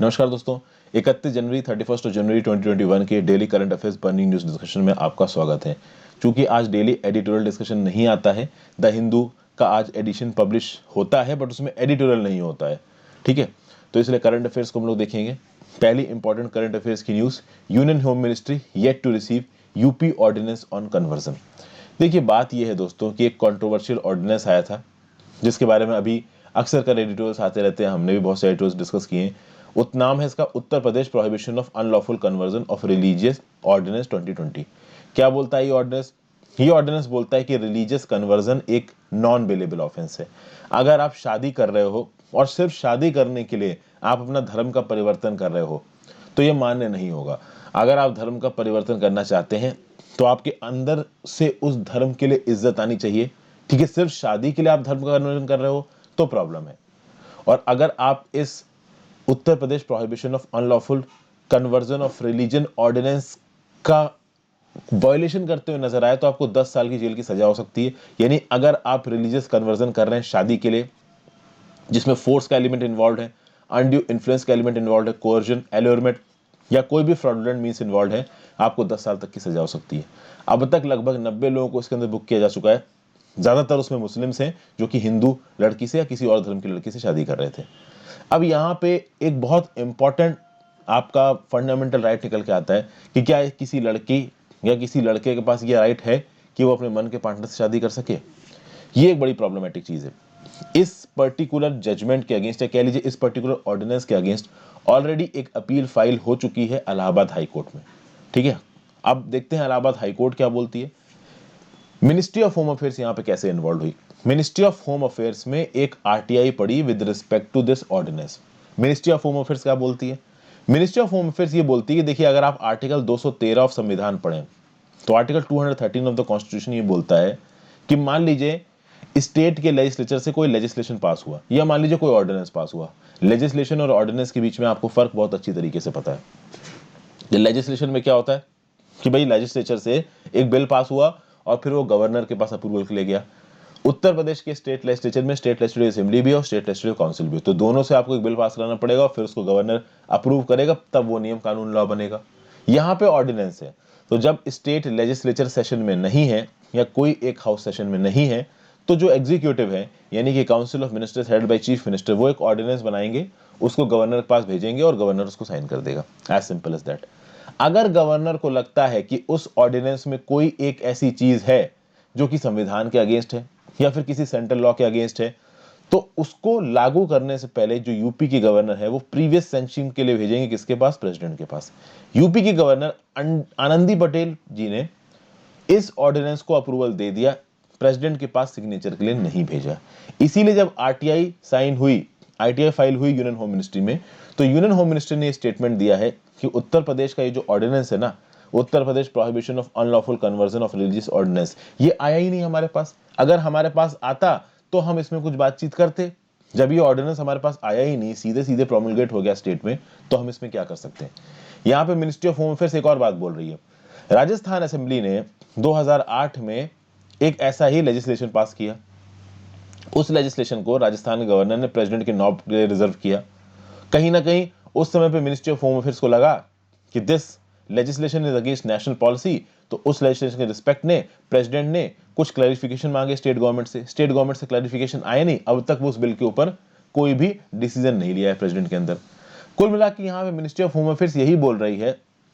नमस्कार दोस्तों, 31 जनवरी 31 जनवरी 2021 के daily current affairs burning news discussion में आपका स्वागत है। चूंकि आज डेली एडिटोरियल डिस्कशन नहीं आता है, द हिंदू का आज एडिशन पब्लिश होता है बट उसमें एडिटोरियल नहीं होता है। ठीक है, तो इसलिए करंट अफेयर्स को हम लोग देखेंगे। पहली इंपॉर्टेंट करंट अफेयर्स की news, union home ministry yet to receive UP ordinance on conversion. देखिए, बात यह है दोस्तों कि एक कॉन्ट्रोवर्शियल ऑर्डिनेंस आया था जिसके बारे में अभी अक्सर कर एडिटोरियल्स आते रहते हैं, हमने भी बहुत से एडिटोरियल्स डिस्कस किए हैं। नाम है इसका Uttar Pradesh prohibition of unlawful conversion of religious ordinance 2020। क्या बोलता है ये ऑर्डिनेंस? ये ऑर्डिनेंस बोलता है कि रिलीजियस कन्वर्जन एक नॉन बेलेबल ऑफेंस है। अगर आप शादी कर रहे हो और सिर्फ शादी करने के लिए आप अपना धर्म का परिवर्तन कर रहे हो तो ये मान्य नहीं होगा। अगर आप धर्म का परिवर्तन करना चाहते हैं तो आपके अंदर से उस धर्म के लिए इज्जत आनी चाहिए। ठीक है, सिर्फ शादी के लिए आप धर्म का कन्वर्जन कर रहे हो तो प्रॉब्लम है। और अगर आप इस Uttar Pradesh prohibition of unlawful conversion of religion ordinance का वायलेशन करते हुए नजर आए तो आपको 10 साल की जेल की सजा हो सकती है। यानी अगर आप रिलीजियस कन्वर्जन कर रहे हैं शादी के लिए जिसमें फोर्स का एलिमेंट इन्वॉल्व है, अनड्यू इन्फ्लुएंस का एलिमेंट इन्वॉल्व है, कोर्जन, एलोरमेंट या कोई भी फ्रॉडुलेंट मींस इन्वॉल्व है, आपको 10 साल तक की सजा हो सकती है। अब तक लगभग 90 लोगों को इसके अंदर बुक किया जा चुका है। ज्यादातर उसमें मुस्लिम्स हैं जो कि हिंदू लड़की से या किसी और धर्म की लड़की से शादी कर रहे थे। अब यहाँ पे एक बहुत इंपॉर्टेंट आपका फंडामेंटल राइट निकल के आता है कि क्या किसी लड़की या किसी लड़के के पास ये राइट है कि वो अपने मन के पार्टनर से शादी कर सके। ये एक बड़ी प्रॉब्लमेटिक चीज है। इस पर्टिकुलर जजमेंट के अगेंस्ट या कह लीजिए इस पर्टिकुलर ऑर्डिनेंस के अगेंस्ट ऑलरेडी एक अपील फाइल हो चुकी है इलाहाबाद हाई कोर्ट में। ठीक है, अब देखते हैं इलाहाबाद हाई कोर्ट क्या बोलती है। मिनिस्ट्री ऑफ होम अफेयर्स यहां पे कैसे इन्वॉल्व हुई। मिनिस्ट्री ऑफ होम अफेयर्स में एक आरटीआई पड़ी with respect to this ordinance. Ministry of home affairs क्या बोलती है? मिनिस्ट्री ऑफ होम अफेयर्स ये बोलती है कि देखिए, अगर आप आर्टिकल 213 ऑफ संविधान पढ़ें तो आर्टिकल 213 ऑफ द कॉन्स्टिट्यूशन ये बोलता है कि मान लीजिए स्टेट के लेजिस्लेचर से कोई लेजिस्लेशन पास हुआ या मान लीजिए कोई ऑर्डिनेंस पास हुआ। लेजिस्लेशन और ऑर्डिनेंस के बीच में आपको फर्क बहुत अच्छी तरीके से पता है। लेजिस्लेशन में क्या होता है कि भाई लेजिस्लेचर से एक बिल पास हुआ और फिर वो गवर्नर के पास अप्रूवल के लिए गया। उत्तर प्रदेश के स्टेट लेजिस्लेचर में स्टेट लेजिस्लेटिव असेंबली भी है और स्टेट लेजिस्लेटिव काउंसिल भी है, तो दोनों से आपको एक बिल पास कराना पड़ेगा और फिर उसको गवर्नर अप्रूव करेगा, तब वो नियम कानून लॉ बनेगा। यहाँ पे ऑर्डिनेंस है, तो जब स्टेट लेजिस्लेचर सेशन में नहीं है या कोई एक हाउस सेशन में नहीं है तो जो एग्जीक्यूटिव है यानी कि council of ministers headed by chief minister वो एक ऑर्डिनेंस बनाएंगे, उसको गवर्नर के पास भेजेंगे और गवर्नर उसको साइन कर देगा। As simple as that. अगर गवर्नर को लगता है कि उस ऑर्डिनेंस में कोई एक ऐसी चीज है जो कि संविधान के अगेंस्ट है या फिर किसी सेंट्रल लॉ के अगेंस्ट है तो उसको लागू करने से पहले जो यूपी की गवर्नर है वो प्रीवियस सेंक्शन के लिए भेजेंगे किसके पास? प्रेसिडेंट के पास। यूपी की गवर्नर आनंदी पटेल जी ने इस ऑर्डिनेंस को अप्रूवल दे दिया, प्रेसिडेंट के पास सिग्नेचर के लिए नहीं भेजा। इसीलिए जब आरटीआई साइन हुई, आरटीआई फाइल हुई यूनियन होम मिनिस्ट्री में, तो यूनियन होम मिनिस्ट्री ने स्टेटमेंट दिया है कि उत्तर प्रदेश का ये जो ऑर्डिनेंस है ना, Uttar Pradesh prohibition of unlawful conversion of religious ordinance, ये आया ही नहीं हमारे पास। अगर हमारे पास आता तो हम इसमें कुछ बातचीत करते। जब ये ऑर्डिनेंस हमारे पास आया ही नहीं, सीधे सीधे प्रोमulgate हो गया स्टेट में, तो हम इसमें क्या कर सकते हैं। यहां पे मिनिस्ट्री ऑफ होम अफेयर्स एक और बात बोल रही है। राजस्थान असेंबली ने 2008 में एक ऐसा ही लेजिस्लेशन पास किया। उस लेजिस्लेशन को राजस्थान के गवर्नर ने प्रेसिडेंट के नॉब के लिए रिजर्व किया। कहीं ना कहीं उस समय पे मिनिस्ट्री ऑफ होम अफेयर्स को लगा कि this legislation is against national policy, तो उस लेजिस्लेशन के रिस्पेक्ट ने प्रेसिडेंट ने कुछ क्लैरिफिकेशन मांगे स्टेट गवर्नमेंट से। स्टेट गवर्नमेंट से क्लैरिफिकेशन आए नहीं, अब तक वो उस बिल के ऊपर कोई भी डिसीजन नहीं लिया है प्रेसिडेंट के अंदर। कुल मिला के यहाँ पे मिनिस्ट्री ऑफ होम अफेयर्स यही बोल रही है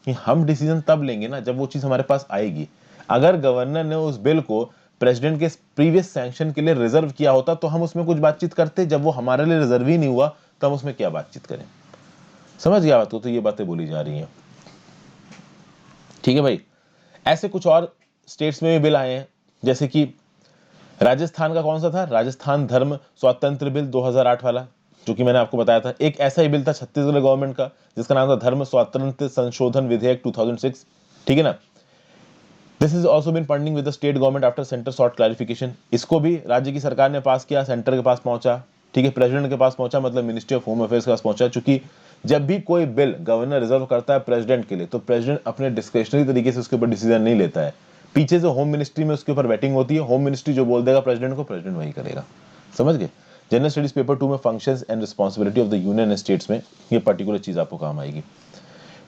कि हम डिसीजन तब लेंगे ना जब वो चीज हमारे पास आएगी। अगर गवर्नर ने उस बिल को प्रेसिडेंट के प्रीवियस सैंक्शन के लिए रिजर्व किया होता तो हम उसमें कुछ बातचीत करते। जब वो हमारे लिए रिजर्व ही नहीं हुआ तो हम उसमें क्या बातचीत करें। समझ गया बात को? तो ये बातें बोली जा रही हैं। ठीक है भाई, ऐसे कुछ और स्टेट्स में भी बिल आए हैं, जैसे कि राजस्थान का कौन सा था, राजस्थान धर्म स्वातंत्र बिल 2008 वाला, जो कि मैंने आपको बताया था। एक ऐसा ही बिल था छत्तीसगढ़ गवर्नमेंट का जिसका नाम था धर्म स्वातंत्र संशोधन विधेयक 2006। ठीक है ना। This is also been pending with the state government after centre sought clarification. इसको भी राज्य की सरकार ने पास किया, सेंटर के पास पहुंचा। ठीक है, प्रेसिडेंट के पास पहुंचा, मतलब मिनिस्ट्री ऑफ होम अफेयर्स के पास पहुंचा। चूंकि जब भी कोई बिल गवर्नर रिजर्व करता है प्रेसिडेंट के लिए तो प्रेसिडेंट अपने डिस्क्रिशनरी तरीके से उसके ऊपर डिसीजन नहीं लेता है। पीछे से होम मिनिस्ट्री में उसके ऊपर वेटिंग होती है। होम मिनिस्ट्री जो बोल देगा प्रेसिडेंट को, प्रेसिडेंट वही करेगा। समझ गए? जनरल स्टडीज पेपर 2 में functions and responsibility of the union states में ये पर्टिकुलर चीज आपको काम आएगी।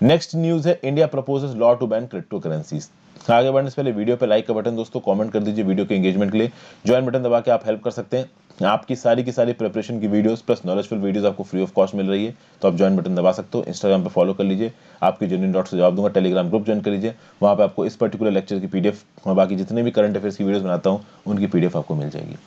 नेक्स्ट न्यूज है India proposes law to ban crypto currencies. आगे बढ़ने से पहले वीडियो पे लाइक का बटन दोस्तों, कमेंट कर दीजिए वीडियो के एंगेजमेंट के लिए, ज्वाइन बटन दबा के आप हेल्प कर सकते हैं। आपकी सारी की सारी प्रिपरेशन की वीडियोस प्लस नॉलेजफुल वीडियोस आपको फ्री ऑफ कॉस्ट मिल रही है, तो आप ज्वाइन बटन दबा सकते हो। इंस्टाग्राम पे फॉलो कर लीजिए, आपके जेन्युइन डाउट्स से जवाब दूंगा। टेलीग्राम ग्रुप ज्वाइन कर लीजिए, वहाँ पे आपको इस पर्टिकुलर लेक्चर की पीडीएफ और बाकी जितने भी करंट अफेयर्स की वीडियोस बनाता हूँ उनकी पीडीएफ आपको मिल जाएगी।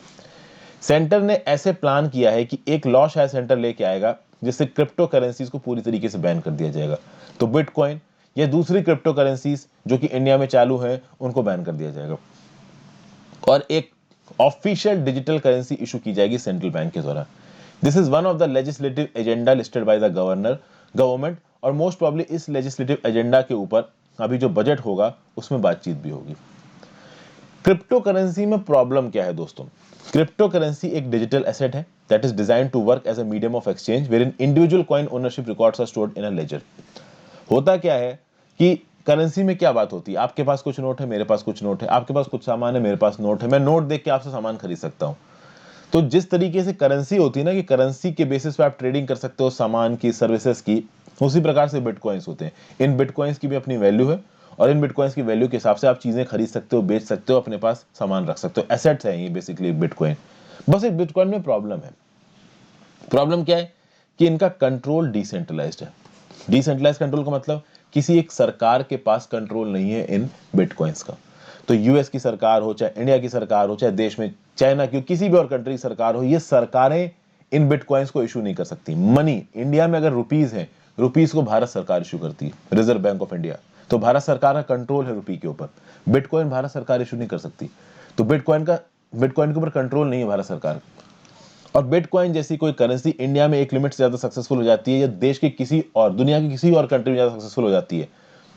सेंटर ने ऐसे प्लान किया है कि एक लॉ शायद सेंटर लेके आएगा जिससे क्रिप्टो करेंसीज को पूरी तरीके से बैन कर दिया जाएगा। तो बिटकॉइन या दूसरी क्रिप्टो करेंसीज जो कि इंडिया में चालू है उनको बैन कर दिया जाएगा और एक ऑफिशियल डिजिटल करेंसी इशू की जाएगी सेंट्रल बैंक के द्वारा। This is one of the legislative agenda listed by the government और मोस्ट प्रॉब्ली इस लेजिस्लेटिव एजेंडा के ऊपर अभी जो बजट होगा उसमें बातचीत भी होगी। क्रिप्टो करेंसी में प्रॉब्लम क्या है दोस्तों? क्रिप्टो करेंसी एक डिजिटल एसेट है that is designed to work as a medium of exchange wherein individual coin ownership records are stored in a ledger. होता क्या है कि करेंसी में क्या बात होती है, आपके पास कुछ नोट है, मेरे पास कुछ नोट है, आपके पास कुछ सामान है, मेरे पास नोट है, मैं नोट देख के आपसे सामान खरीद सकता हूं। तो जिस तरीके से करेंसी होती है ना कि करेंसी के बेसिस पे आप ट्रेडिंग कर सकते हो सामान की, सर्विसेज की, उसी प्रकार से बिटकॉइंस होते हैं। इन बिटकॉइंस की भी अपनी वैल्यू है और इन बिटकॉइंस की वैल्यू के हिसाब से आप चीजें खरीद सकते हो, बेच सकते हो, अपने पास सामान रख सकते हो। एसेट्स है ये बेसिकली बिटकॉइन। बस एक बिटकॉइन में प्रॉब्लम है। प्रॉब्लम क्या है कि इनका कंट्रोल डिसेंट्रलाइज्ड है। डिसेंट्रलाइज्ड कंट्रोल का मतलब किसी एक सरकार के पास कंट्रोल नहीं है इन बिटकॉइंस का। तो यूएस की सरकार हो, चाहे इंडिया की सरकार हो, चाहे देश में चाइना की, किसी भी और कंट्री की सरकार हो, ये सरकारें इन बिटकॉइंस को इशू नहीं कर सकती। मनी इंडिया में अगर रुपीज है, रुपीज को भारत सरकार इशू करती है, रिजर्व बैंक ऑफ इंडिया। तो भारत सरकार का कंट्रोल है रुपये के ऊपर। बिटकॉइन भारत सरकार इशू नहीं कर सकती। तो बिटकॉइन के ऊपर कंट्रोल नहीं है भारत सरकार। और बिटकॉइन जैसी कोई करेंसी इंडिया में एक लिमिट से ज्यादा सक्सेसफुल हो जाती है या देश के किसी और, दुनिया की किसी और कंट्री में ज्यादा सक्सेसफुल हो जाती है,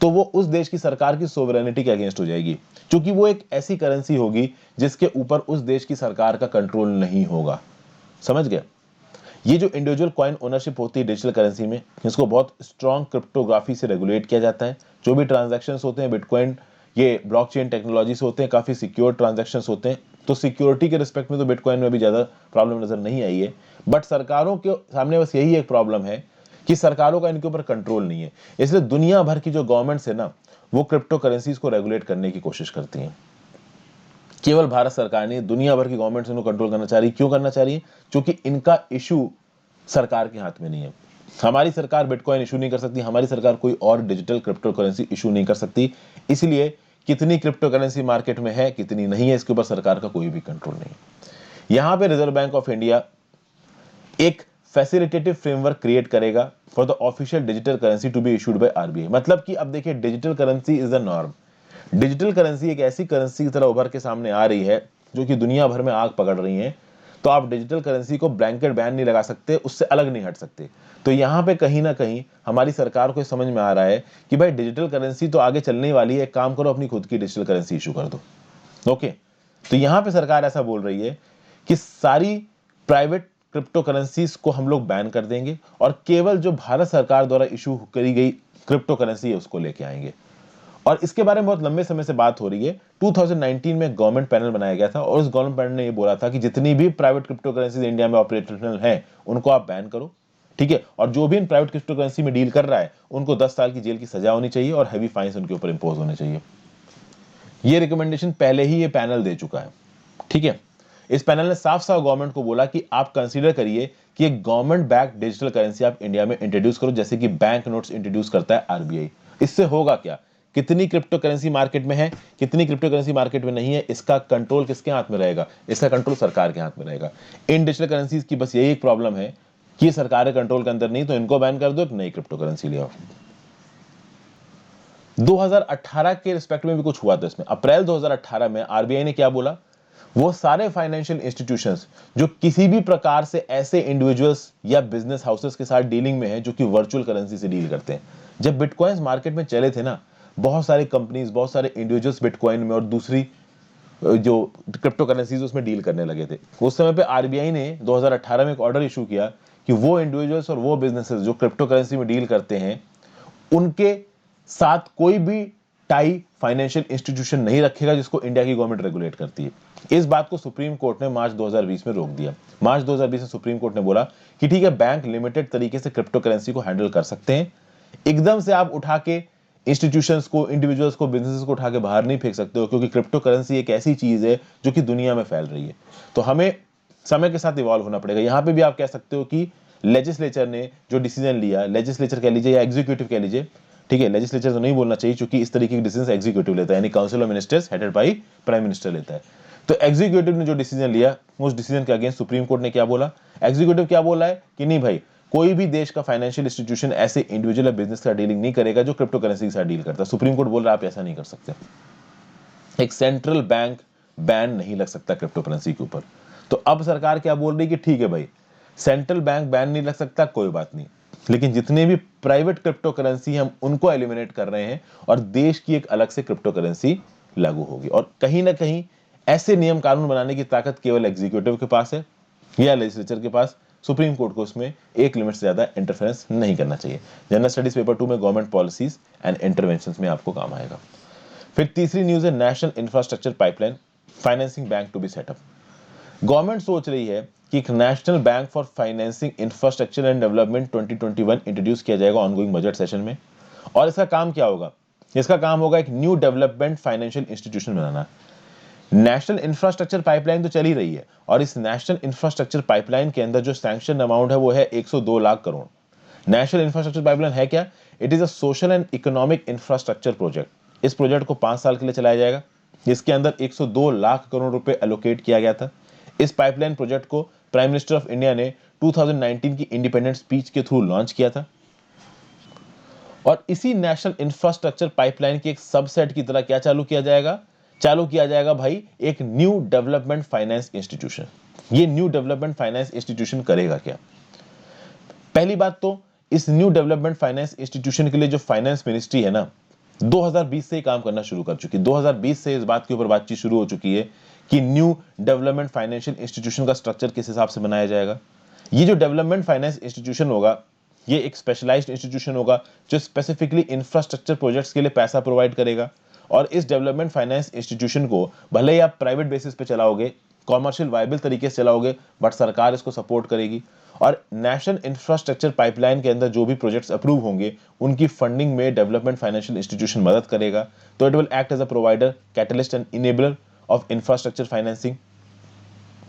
तो वो उस देश की सरकार की सोवरेनिटी के अगेंस्ट हो जाएगी, क्योंकि वो एक ऐसी करेंसी होगी जिसके ऊपर उस देश की सरकार का कंट्रोल नहीं होगा। समझ गया? ये जो इंडिविजुअल कॉइन ओनरशिप होती है डिजिटल करेंसी में, इसको बहुत स्ट्रॉन्ग क्रिप्टोग्राफी से रेगुलेट किया जाता है। जो भी ट्रांजैक्शंस होते हैं बिटकॉइन ये ब्लॉकचेन टेक्नोलॉजी से होते हैं, काफी सिक्योर ट्रांजैक्शंस होते हैं। तो सिक्योरिटी के रिस्पेक्ट में तो बिटकॉइन में भी ज्यादा प्रॉब्लम नजर नहीं आई है। बट सरकारों के सामने बस यही एक प्रॉब्लम है कि सरकारों का इनके ऊपर कंट्रोल नहीं है। इसलिए दुनिया भर की जो गवर्नमेंट्स है ना, वो क्रिप्टो करेंसीज को रेगुलेट करने की कोशिश करती हैं। केवल भारत सरकार नहीं, दुनिया भर की गवर्नमेंट्स इनको कंट्रोल करना चाह रही है। क्यों करना चाह रही है? क्योंकि इनका इशू सरकार के हाथ में नहीं है। हमारी सरकार बिटकॉइन इशू नहीं कर सकती, हमारी सरकार कोई और डिजिटल क्रिप्टो करेंसी इशू नहीं कर सकती। इसलिए कितनी क्रिप्टो करेंसी मार्केट में है, कितनी नहीं है, इसके ऊपर सरकार का कोई भी कंट्रोल नहीं। यहां पे रिजर्व बैंक ऑफ इंडिया एक फैसिलिटेटिव फ्रेमवर्क क्रिएट करेगा for the official digital currency to be issued by RBI. मतलब कि अब देखिए, digital currency is the norm. Digital currency एक ऐसी करेंसी की तरह उभर के सामने आ रही है जो कि दुनिया भर में आग पकड़ रही है। तो आप डिजिटल करेंसी को ब्लैंकेट बैन नहीं लगा सकते, उससे अलग नहीं हट सकते। तो यहां पे कहीं ना कहीं हमारी सरकार को समझ में आ रहा है कि भाई डिजिटल करेंसी तो आगे चलने वाली है, एक काम करो अपनी खुद की डिजिटल करेंसी इशू कर दो। ओके, तो यहां पे सरकार ऐसा बोल रही है कि सारी प्राइवेट क्रिप्टो करेंसीज को हम लोग बैन कर देंगे और केवल जो भारत सरकार द्वारा इशू करी गई क्रिप्टो करेंसी है उसको लेके आएंगे। और इसके बारे में बहुत लंबे समय से बात हो रही है। 2019 में गवर्नमेंट पैनल बनाया गया था और उस गवर्नमेंट पैनल ने ये बोला था कि जितनी भी प्राइवेट क्रिप्टो करेंसीज इंडिया में ऑपरेशनल हैं उनको आप बैन करो, ठीक है। और जो भी इन प्राइवेट क्रिप्टो करेंसी में डील कर रहा है उनको 10 साल की जेल की सजा होनी चाहिए और हैवी फाइन्स उनके ऊपर इंपोज होने चाहिए। ये रिकमेंडेशन पहले ही ये पैनल दे चुका है, ठीक है। इस पैनल ने साफ साफ गवर्नमेंट को बोला कि आप कंसीडर करिए कि एक गवर्नमेंट बैक्ड डिजिटल करेंसी आप इंडिया में इंट्रोड्यूस करो, जैसे कि बैंक नोट्स इंट्रोड्यूस करता है आरबीआई। इससे होगा क्या? कितनी क्रिप्टो करेंसी मार्केट में है, कितनी क्रिप्टो करेंसी मार्केट में नहीं है, इसका कंट्रोल किसके हाथ में रहेगा? इसका कंट्रोल सरकार के हाथ में रहेगा। इन डिजिटल करेंसीज की बस यही एक प्रॉब्लम है कि सरकार कंट्रोल के अंदर नहीं, तो इनको बैन कर दो, एक नई क्रिप्टो करेंसी ले आओ। 2018 के रिस्पेक्ट में भी कुछ हुआ था। इसमें अप्रैल 2018 में आरबीआई ने क्या बोला, वो सारे फाइनेंशियल इंस्टीट्यूशंस जो किसी भी प्रकार से ऐसे इंडिविजुअल्स या बिजनेस हाउसेस के साथ डीलिंग में है जो कि वर्चुअल करेंसी से डील करते हैं। जब बिटकॉइंस मार्केट में चले थे ना, बहुत सारी कंपनीज, बहुत सारे इंडिविजुअल्स बिटकॉइन में और दूसरी जो क्रिप्टो करेंसीज उसमें डील करने लगे थे। उस समय पे आरबीआई ने 2018 में एक ऑर्डर इशू किया कि वो इंडिविजुअल्स और वो बिजनेसेस जो क्रिप्टो करेंसी में डील करते हैं उनके साथ कोई भी टाई फाइनेंशियल इंस्टीट्यूशन नहीं रखेगा जिसको इंडिया की गवर्नमेंट रेगुलेट करती है। इस बात को सुप्रीम कोर्ट ने मार्च 2020 में रोक दिया। मार्च 2020 में सुप्रीम कोर्ट ने बोला कि ठीक है, बैंक लिमिटेड तरीके से क्रिप्टो करेंसी को हैंडल कर सकते हैं, एकदम से आप उठा के इंस्टीट्यूशंस को, इंडिविजुअल्स को, बिजनेसेस को उठा के बाहर नहीं फेंक सकते हो, क्योंकि क्रिप्टो करेंसी एक ऐसी चीज है जो कि दुनिया में फैल रही है। तो हमें समय के साथ इवॉल्व होना पड़ेगा। यहां पे भी आप कह सकते हो कि लेजिस्लेचर ने जो डिसीजन लिया, लेजिस्लेचर कह लीजिए या एग्जीक्यूटिव कह लीजिए, ठीक है, लेजिस्लेचर तो नहीं बोलना चाहिए क्योंकि इस तरीके के डिसीजन एग्जीक्यूटिव लेता है, यानी council of ministers headed by prime minister लेता है। तो एग्जीक्यूटिव ने जो डिसीजन लिया, उस डिसीजन के अगेंस्ट सुप्रीम कोर्ट ने क्या बोला? एग्जीक्यूटिव क्या बोला है कि नहीं भाई, कोई भी देश का फाइनेंशियल इंस्टीट्यूशन ऐसे इंडिविजुअल बिजनेस का डीलिंग नहीं करेगा जो क्रिप्टो करेंसी के साथ डील करता है। सुप्रीम कोर्ट बोल रहा है आप ऐसा नहीं कर सकते, एक सेंट्रल बैंक बैन नहीं लग सकता क्रिप्टो करेंसी के ऊपर। तो अब सरकार क्या बोल रही है कि ठीक है भाई, सेंट्रल बैंक बैन नहीं लग सकता, कोई बात नहीं, लेकिन जितने भी प्राइवेट क्रिप्टो करेंसी हम उनको एलिमिनेट कर रहे हैं और देश की एक अलग से क्रिप्टो करेंसी लागू होगी। और कहीं ना कहीं ऐसे नियम कानून बनाने की ताकत केवल एग्जीक्यूटिव के पास है या लेजिस्लेचर के पास। सुप्रीम कोर्ट को उसमें एक लिमिट से ज्यादा इंटरफेरेंस नहीं करना चाहिए। जनरल स्टडीज पेपर 2 में गवर्नमेंट पॉलिसीज एंड इंटरवेंशंस में आपको काम आएगा। फिर तीसरी न्यूज है national infrastructure pipeline financing bank to be set up. Government सोच रही है कि एक national bank for financing infrastructure and development 2021 introduce किया जाएगा ऑनगोइंग बजट सेशन में। और इसका काम क्या होगा? इसका काम होगा एक न्यू डेवलपमेंट फाइनेंशियल इंस्टीट्यूशन बनाना। नेशनल इंफ्रास्ट्रक्चर पाइपलाइन तो चल ही रही है और इस नेशनल इंफ्रास्ट्रक्चर पाइपलाइन के अंदर जो सैंक्शन अमाउंट है वो है 102 lakh crore. National infrastructure pipeline है क्या? It is a social and economic infrastructure project. इस प्रोजेक्ट को 5 साल के लिए चलाया जाएगा। इसके अंदर 102 लाख करोड़ रुपए एलोकेट किया गया था। इस पाइपलाइन प्रोजेक्ट को प्राइम मिनिस्टर ऑफ इंडिया ने 2019 की इंडिपेंडेंस स्पीच के थ्रू लॉन्च किया था। और इसी नेशनल इंफ्रास्ट्रक्चर पाइपलाइन के एक सबसेट की तरह क्या चालू किया जाएगा? चालू किया जाएगा भाई एक न्यू डेवलपमेंट फाइनेंस इंस्टीट्यूशन। ये न्यू डेवलपमेंट फाइनेंस इंस्टीट्यूशन करेगा क्या? पहली बात तो इस न्यू डेवलपमेंट फाइनेंस इंस्टीट्यूशन के लिए जो फाइनेंस मिनिस्ट्री है ना, 2020 से ही काम करना शुरू कर चुकी है। 2020 से इस बात के ऊपर बातचीत शुरू हो चुकी है कि न्यू डेवलपमेंट फाइनेंशियल इंस्टीट्यूशन का स्ट्रक्चर किस हिसाब से बनाया जाएगा। ये जो डेवलपमेंट फाइनेंस इंस्टीट्यूशन होगा, ये एक स्पेशलाइज्ड इंस्टीट्यूशन होगा जो स्पेसिफिकली इंफ्रास्ट्रक्चर प्रोजेक्ट्स के लिए पैसा प्रोवाइड करेगा। और इस डेवलपमेंट फाइनेंस इंस्टीट्यूशन को भले ही आप प्राइवेट बेसिस पे चलाओगे, कॉमर्शियल वायबल तरीके से चलाओगे, बट सरकार इसको सपोर्ट करेगी। और नेशनल इंफ्रास्ट्रक्चर पाइपलाइन के अंदर जो भी प्रोजेक्ट्स अप्रूव होंगे उनकी फंडिंग में डेवलपमेंट फाइनेंशियल इंस्टीट्यूशन मदद करेगा। तो it will act as a provider, catalyst and enabler of infrastructure financing.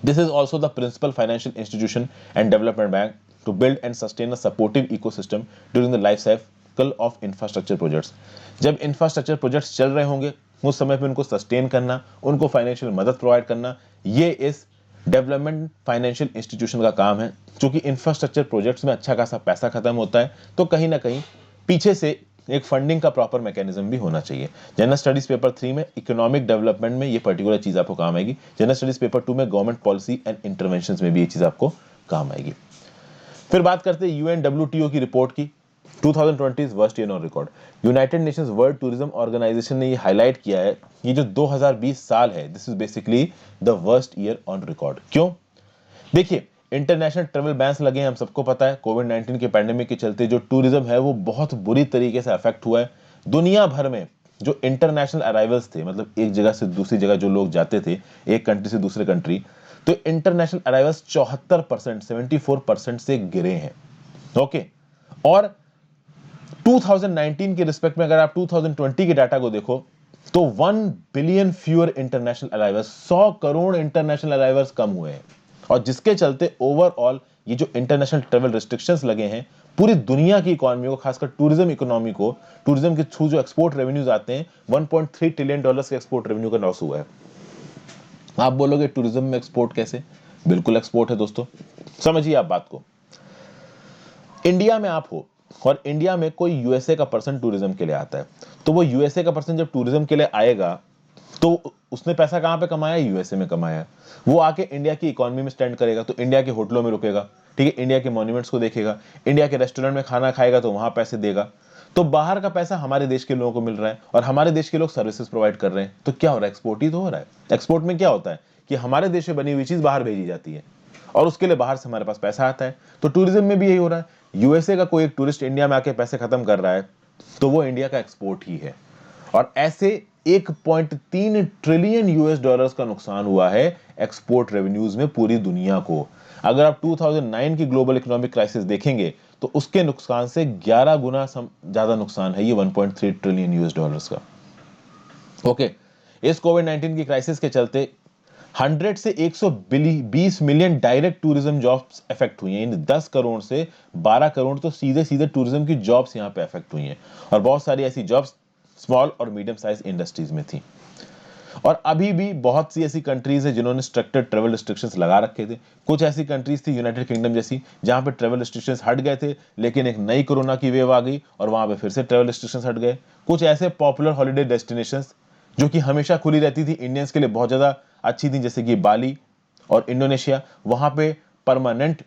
This is also the principal financial institution and development bank to build and sustain a supportive ecosystem during the life cycle of infrastructure projects. जब infrastructure projects चल रहे होंगे उस समय पे उनको sustain करना, उनको फाइनेंशियल मदद प्रोवाइड करना, ये इस डेवलपमेंट फाइनेंशियल इंस्टीट्यूशन का काम है। क्योंकि इंफ्रास्ट्रक्चर प्रोजेक्ट्स में अच्छा खासा पैसा खत्म होता है, तो कहीं ना कहीं पीछे से एक फंडिंग का प्रॉपर मैकेनिज्म भी होना चाहिए। जनरल स्टडीज पेपर 3 में इकोनॉमिक डेवलपमेंट में ये पर्टिकुलर चीज आपको काम आएगी। जनरल स्टडीज पेपर 2 में गवर्नमेंट पॉलिसी एंड इंटरवेंशंस में भी ये चीज आपको काम आएगी। फिर बात करते हैं यूएनडब्ल्यूटीओ की रिपोर्ट की। 2020 worst year on record. United Nations World Tourism Organization ने ये हाईलाइट किया है, ये जो 2020 साल है, this is basically the worst year on record. क्यों? देखिए, इंटरनेशनल ट्रेवल बैन्स लगे हैं, हम सबको पता है। कोविड-19 के पैंडेमिक के चलते जो टूरिज्म है वो बहुत बुरी तरीके से अफेक्ट हुआ है। दुनिया भर में जो इंटरनेशनल अराइवल्स थे, मतलब एक जगह से दूसरी जगह जो लोग जाते थे, एक कंट्री से दूसरे कंट्री, तो इंटरनेशनल अराइवल्स 74%, 74% से गिरे हैं। ओके, और 2019 के रिस्पेक्ट में अगर आप 2020 के डाटा को देखो तो 1 billion fewer international arrivals, 100 crore international arrivals कम हुए हैं। और जिसके चलते ओवरऑल ये जो इंटरनेशनल ट्रेवल रिस्ट्रिक्शंस लगे हैं, पूरी दुनिया की इकोनॉमी को, खासकर टूरिज्म इकोनॉमी को, टूरिज्म के थ्रू जो एक्सपोर्ट रेवेन्यूज आते हैं, 1.3 ट्रिलियन डॉलर्स के एक्सपोर्ट रेवेन्यू का लॉस हुआ है। आप बोलोगे टूरिज्म में एक्सपोर्ट कैसे? बिल्कुल एक्सपोर्ट है दोस्तों। समझिए आप बात को। इंडिया में आप हो और इंडिया में कोई यूएसए का पर्सन टूरिज्म के लिए आता है, तो वो यूएसए का पर्सन जब टूरिज्म के लिए आएगा तो उसने पैसा कहां पे कमाया? यूएसए में कमाया। वो आके इंडिया की इकोनॉमी में स्टैंड करेगा, तो इंडिया के होटलों में रुकेगा, ठीक है, इंडिया के मॉन्यूमेंट्स को देखेगा, इंडिया के रेस्टोरेंट में खाना खाएगा तो वहां पैसे देगा। तो बाहर का पैसा हमारे देश के लोगों को मिल रहा है और हमारे देश के लोग सर्विसेज प्रोवाइड कर रहे हैं। तो क्या हो रहा है? एक्सपोर्ट ही तो हो रहा है। एक्सपोर्ट में क्या होता है कि हमारे देश में बनी हुई चीज बाहर भेजी जाती है और उसके लिए बाहर से हमारे पास पैसा आता है। तो टूरिज्म में भी यही हो रहा है। यूएसए का कोई एक टूरिस्ट इंडिया में आके पैसे खत्म कर रहा है तो वो इंडिया का एक्सपोर्ट ही है। और ऐसे 1.3 ट्रिलियन यूएस डॉलर्स का नुकसान हुआ है एक्सपोर्ट रेवेन्यूज में पूरी दुनिया को। अगर आप 2009 की ग्लोबल इकोनॉमिक क्राइसिस देखेंगे तो उसके नुकसान से 11 गुना ज्यादा नुकसान है ये 1.3 ट्रिलियन यूएस डॉलर्स का। ओके, इस कोविड-19 की क्राइसिस के चलते 100 से 120 million direct tourism jobs affect हुई हैं। 10 करोड़ से 12 करोड़ तो सीधे सीधे टूरिज्म की जॉब्स यहां पे अफेक्ट हुई हैं और बहुत सारी ऐसी जॉब्स स्मॉल और मीडियम साइज इंडस्ट्रीज में थी। और अभी भी बहुत सी ऐसी कंट्रीज है जिन्होंने स्ट्रिक्टेड ट्रेवल रिस्ट्रिक्शंस लगा रखे थे। कुछ ऐसी कंट्रीज थी यूनाइटेड किंगडम जैसी जहां पे ट्रेवल रिस्ट्रिक्शंस हट गए थे, लेकिन एक नई कोरोना की वेव आ गई और वहां पे फिर से ट्रेवल रिस्ट्रिक्शंस हट गए। कुछ ऐसे पॉपुलर हॉलिडे डेस्टिनेशंस जो कि हमेशा खुली रहती थी, इंडियंस के लिए बहुत ज्यादा अच्छी थी, जैसे कि बाली और इंडोनेशिया, वहां पे परमानेंट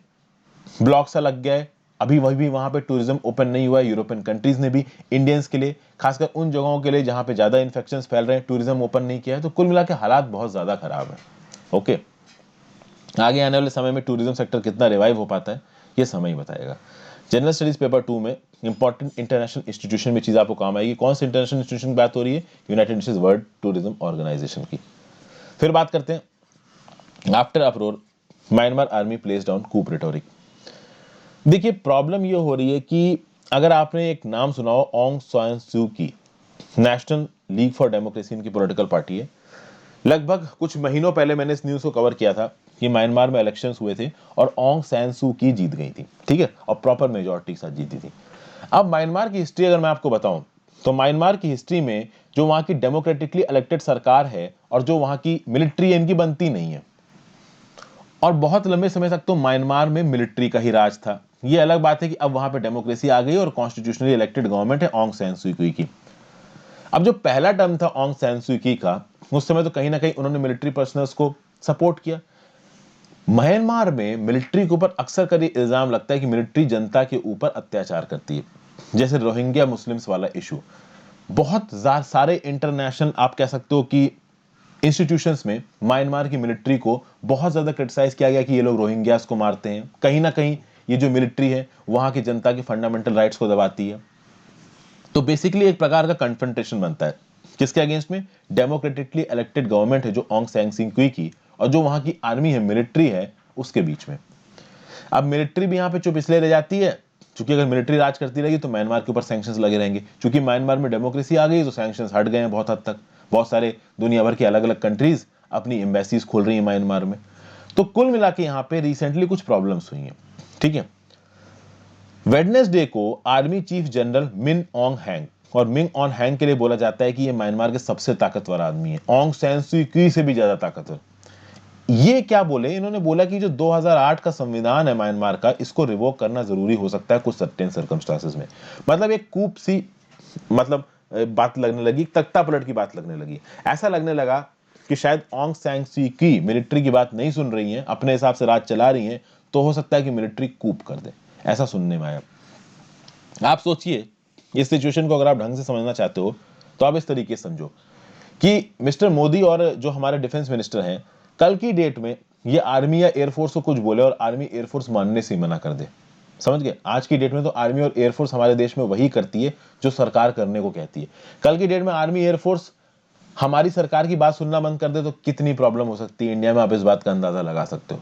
ब्लॉक सा लग गया है। अभी वही भी वहां पे टूरिज्म ओपन नहीं हुआ है। यूरोपियन कंट्रीज ने भी इंडियंस के लिए, खासकर उन जगहों के लिए जहां पे ज्यादा इन्फेक्शंस फैल रहे हैं, टूरिज्म ओपन नहीं किया है। तो कुल मिला के हालात बहुत ज्यादा खराब है। ओके, आगे आने वाले समय में टूरिज्म सेक्टर कितना रिवाइव हो पाता है ये समय ही बताएगा। जनरल स्टडीज पेपर 2 में इंपॉर्टेंट इंटरनेशनल इंस्टीट्यूशन में चीज आपको काम आएगी। कौन से इंटरनेशनल इंस्टीट्यूशन की बात हो रही है? United Nations World Tourism Organization की। फिर बात करते हैं after uproar Myanmar army place down coup rhetoric. देखिए, प्रॉब्लम ये हो रही है कि अगर आपने एक नाम सुना हो, ऑन्ग सान सू की, नेशनल लीग फॉर डेमोक्रेसी इनकी पॉलिटिकल पार्टी है। लगभग कुछ महीनों पहले मैंने इस न्यूज को कवर किया था कि म्यांमार में इलेक्शंस हुए थे और ऑन्ग सैन सू की जीत गई थी, ठीक है, और प्रॉपर मेजोरिटी के साथ जीती थी। अब म्यांमार की हिस्ट्री अगर मैं आपको बताऊं तो म्यांमार की हिस्ट्री में जो वहां की डेमोक्रेटिकली इलेक्टेड सरकार है और जो वहां की मिलिट्री है, इनकी बनती नहीं है। और बहुत लंबे समय तक तो म्यांमार में मिलिट्री का ही राज था। ये अलग बात है कि अब वहां पे डेमोक्रेसी आ गई और कॉन्स्टिट्यूशनली इलेक्टेड गवर्नमेंट है ऑन्ग सैन सू की। अब जो पहला टर्म था ऑन्ग सैन सू का, उस समय तो कहीं ना कहीं उन्होंने मिलिट्री पर्सनल्स को सपोर्ट किया। म्यांमार में मिलिट्री के ऊपर अक्सर कर इल्जाम लगता है कि मिलिट्री जनता के ऊपर अत्याचार करती है, जैसे रोहिंग्या मुस्लिम्स वाला इशू। बहुत सारे इंटरनेशनल आप कह सकते हो कि इंस्टीट्यूशंस में म्यांमार की मिलिट्री को बहुत ज्यादा क्रिटिसाइज किया गया कि ये लोग रोहिंग्यास को मारते हैं। कहीं ना कहीं ये जो मिलिट्री है वहां की जनता की फंडामेंटल राइट्स को दबाती है। तो बेसिकली एक प्रकार का कन्फ्रंटेशन बनता है किसके अगेंस्ट में? डेमोक्रेटिकली इलेक्टेड गवर्नमेंट है जो ऑन्ग सैन सू की और जो वहां की आर्मी है, मिलिट्री है, उसके बीच में। अब मिलिट्री भी यहां पे चुप इसलिए रह जाती है क्योंकि अगर मिलिट्री राज करती रहेगी तो म्यांमार के ऊपर सैंक्शंस लगे रहेंगे। क्योंकि म्यांमार में डेमोक्रेसी आ गई तो सैंक्शंस हट गए हैं बहुत हद तक। बहुत सारे दुनिया भर की अलग अलग कंट्रीज अपनी एम्बेसीज खोल रही है म्यांमार में। तो कुल मिला के यहाँ पे रिसेंटली कुछ प्रॉब्लम्स हुई हैं, ठीक है। वेडनेसडे को army chief general Min ऑन्ग hang, और मिन ऑन्ग हैंग के लिए बोला जाता है कि ये म्यांमार के सबसे ताकतवर आदमी है, ऑन्ग सैन सू की से भी ज्यादा ताकतवर। ये क्या बोले? इन्होंने बोला कि जो 2008 का संविधान है म्यांमार का, इसको रिवोक करना जरूरी हो सकता है कुछ सर्टेन सर्कमस्टांसेस में। मतलब एक कूप सी मतलब बात लगने लगी, तख्ता पलट की बात लगने लगी। ऐसा लगने लगा कि शायद ऑन्ग सैन सू की मिलिट्री की बात नहीं सुन रही हैं, अपने हिसाब से राज चला रही हैं, तो हो सकता है कि मिलिट्री कूप कर दे, ऐसा सुनने में आया। आप सोचिए, इस सिचुएशन को अगर आप ढंग से समझना चाहते हो तो आप इस तरीके से समझो कि मिस्टर मोदी और जो हमारे डिफेंस मिनिस्टर हैं, कल की डेट में ये आर्मी या एयरफोर्स को कुछ बोले और आर्मी एयरफोर्स मानने से मना कर दे। समझ गए? आज की डेट में तो आर्मी और एयरफोर्स हमारे देश में वही करती है जो सरकार करने को कहती है। कल की डेट में आर्मी एयरफोर्स हमारी सरकार की बात सुनना बंद कर दे तो कितनी प्रॉब्लम हो सकती है इंडिया में, आप इस बात का अंदाजा लगा सकते हो।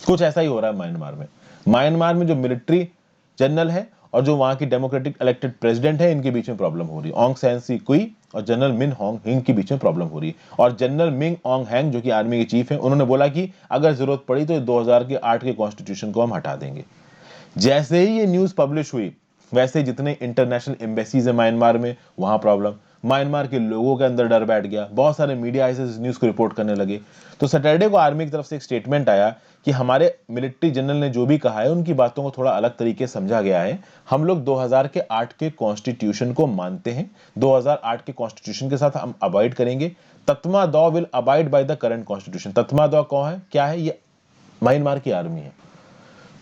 कुछ ऐसा ही हो रहा है म्यांमार में। म्यांमार में जो मिलिट्री जनरल है और जो वहां की डेमोक्रेटिक इलेक्टेड प्रेसिडेंट है, इनके बीच में प्रॉब्लम हो रही है। ऑन्ग सैन सू की और जनरल मिन ऑन्ग हैंग के बीच में प्रॉब्लम हो रही है। और जनरल मिन ऑन्ग हैंग जो कि आर्मी के चीफ हैं, उन्होंने बोला कि अगर जरूरत पड़ी तो 2008 के कॉन्स्टिट्यूशन को हम हटा देंगे। जैसे ही ये न्यूज पब्लिश हुई, वैसे जितने इंटरनेशनल एम्बेसीज है म्यांमार में, वहां प्रॉब्लम। म्यांमार के लोगों के अंदर डर बैठ गया। बहुत सारे मीडिया ऐसे इस न्यूज को रिपोर्ट करने लगे। तो सैटरडे को आर्मी की तरफ से एक स्टेटमेंट आया कि हमारे मिलिट्री जनरल ने जो भी कहा है उनकी बातों को थोड़ा अलग तरीके से समझा गया है। हम लोग 2008 के कॉन्स्टिट्यूशन को मानते हैं, 2008 के कॉन्स्टिट्यूशन के साथ हम अवॉइड करेंगे। Tatmadaw will abide by the current constitution. Tatmadaw कौन है, क्या है? ये म्यांमार की आर्मी है।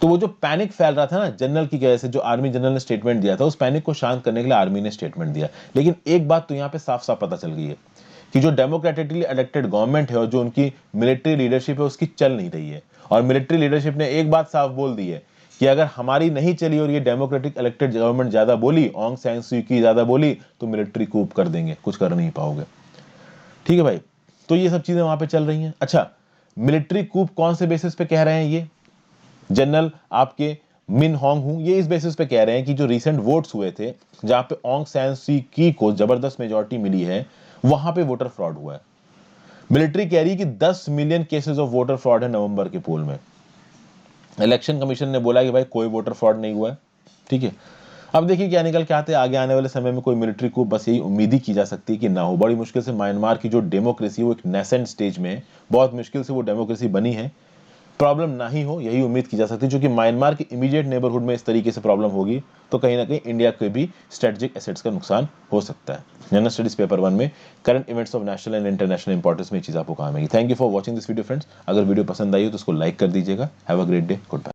तो वो जो पैनिक फैल रहा था ना जनरल की वजह से, जो आर्मी जनरल ने स्टेटमेंट दिया था, उस पैनिक को शांत करने के लिए आर्मी ने स्टेटमेंट दिया। लेकिन एक बात तो यहाँ पे साफ साफ पता चल गई है कि जो डेमोक्रेटिकली इलेक्टेड गवर्नमेंट है और जो उनकी मिलिट्री लीडरशिप है, उसकी चल नहीं रही है। और मिलिट्री लीडरशिप ने एक बात साफ बोल दी है कि अगर हमारी नहीं चली और ये डेमोक्रेटिक इलेक्टेड गवर्नमेंट ज्यादा बोली, ऑन्ग सैन सू की ज्यादा बोली, तो मिलिट्री कूप कर देंगे, कुछ कर नहीं पाओगे। ठीक है भाई, तो ये सब चीजें वहां पे चल रही हैं। अच्छा, मिलिट्री कूप कौन से बेसिस पे कह रहे हैं ये जनरल आपके मिन होंग हूं, ये इस बेसिस पे कह रहे हैं कि जो रिसेंट वोट्स हुए थे जहां पे ऑंग सैन सू की को जबरदस्त मेजोरिटी मिली है, वहां पे वोटर फ्रॉड हुआ है। मिलिट्री कह रही है कि 10 million cases of voter fraud है नवंबर के पोल में। इलेक्शन कमीशन ने बोला कि भाई कोई वोटर फ्रॉड नहीं हुआ है। ठीक है, अब देखिए क्या निकल के आते हैं आगे आने वाले समय में। कोई मिलिट्री को बस यही उम्मीद ही की जा सकती है कि ना हो। बड़ी मुश्किल से म्यांमार की जो डेमोक्रेसी वो एक नेसेंट स्टेज में है, बहुत मुश्किल से वो डेमोक्रेसी बनी है। प्रॉब्लम ना ही हो यही उम्मीद की जा सकती है, क्योंकि म्यांमार के इमीडिएट नेबरहुड में इस तरीके से प्रॉब्लम होगी तो कहीं ना कहीं इंडिया के भी स्ट्रेटेजिक एसेट्स का नुकसान हो सकता है। जनरल स्टडीज पेपर 1 में current events of national and international importance में ये चीज आपको काम आएगी। Thank you for watching this video friends. अगर वीडियो पसंद आई हो तो उसको लाइक कर दीजिएगा। Have a great day, good bye.